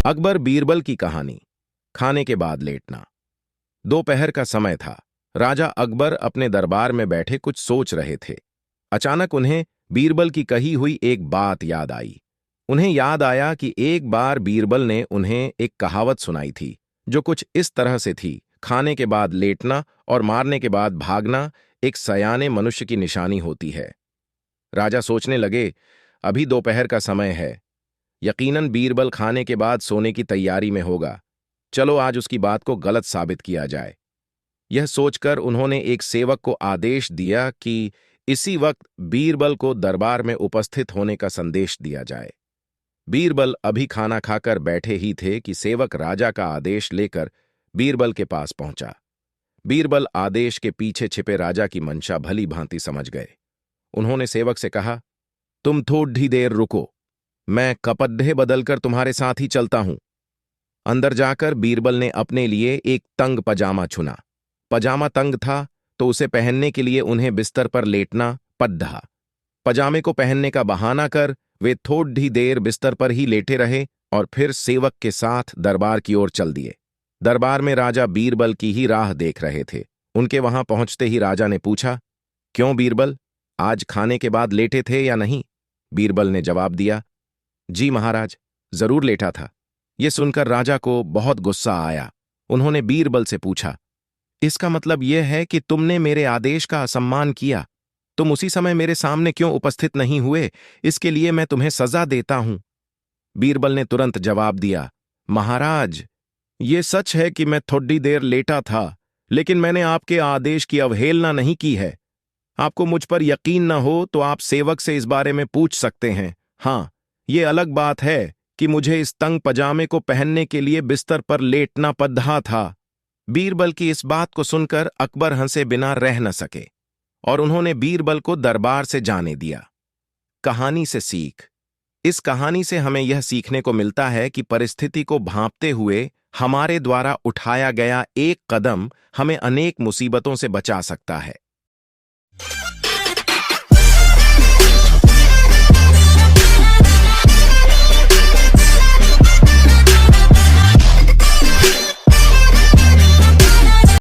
अकबर बीरबल की कहानी। खाने के बाद लेटना। दोपहर का समय था। राजा अकबर अपने दरबार में बैठे कुछ सोच रहे थे। अचानक उन्हें बीरबल की कही हुई एक बात याद आई। उन्हें याद आया कि एक बार बीरबल ने उन्हें एक कहावत सुनाई थी, जो कुछ इस तरह से थी: खाने के बाद लेटना और मारने के बाद भागना एक सयाने मनुष्य की निशानी होती है। राजा सोचने लगे, अभी दोपहर का समय है, यकीनन बीरबल खाने के बाद सोने की तैयारी में होगा। चलो आज उसकी बात को गलत साबित किया जाए। यह सोचकर उन्होंने एक सेवक को आदेश दिया कि इसी वक्त बीरबल को दरबार में उपस्थित होने का संदेश दिया जाए। बीरबल अभी खाना खाकर बैठे ही थे कि सेवक राजा का आदेश लेकर बीरबल के पास पहुंचा। बीरबल आदेश के पीछे छिपे राजा की मंशा भली भांति समझ गए। उन्होंने सेवक से कहा, तुम थोड़ी देर रुको, मैं कपड़े बदलकर तुम्हारे साथ ही चलता हूं। अंदर जाकर बीरबल ने अपने लिए एक तंग पजामा चुना। पजामा तंग था तो उसे पहनने के लिए उन्हें बिस्तर पर लेटना पड़ा। पजामे को पहनने का बहाना कर वे थोड़ी देर बिस्तर पर ही लेटे रहे और फिर सेवक के साथ दरबार की ओर चल दिए। दरबार में राजा बीरबल की ही राह देख रहे थे। उनके वहां पहुंचते ही राजा ने पूछा, क्यों बीरबल, आज खाने के बाद लेटे थे या नहीं? बीरबल ने जवाब दिया, जी महाराज, जरूर लेटा था। यह सुनकर राजा को बहुत गुस्सा आया। उन्होंने बीरबल से पूछा, इसका मतलब यह है कि तुमने मेरे आदेश का असम्मान किया। तुम उसी समय मेरे सामने क्यों उपस्थित नहीं हुए? इसके लिए मैं तुम्हें सजा देता हूं। बीरबल ने तुरंत जवाब दिया, महाराज, ये सच है कि मैं थोड़ी देर लेटा था, लेकिन मैंने आपके आदेश की अवहेलना नहीं की है। आपको मुझ पर यकीन न हो तो आप सेवक से इस बारे में पूछ सकते हैं। हाँ, ये अलग बात है कि मुझे इस तंग पजामे को पहनने के लिए बिस्तर पर लेटना पड़ा था। बीरबल की इस बात को सुनकर अकबर हंसे बिना रह न सके और उन्होंने बीरबल को दरबार से जाने दिया। कहानी से सीख। इस कहानी से हमें यह सीखने को मिलता है कि परिस्थिति को भांपते हुए हमारे द्वारा उठाया गया एक कदम हमें अनेक मुसीबतों से बचा सकता है।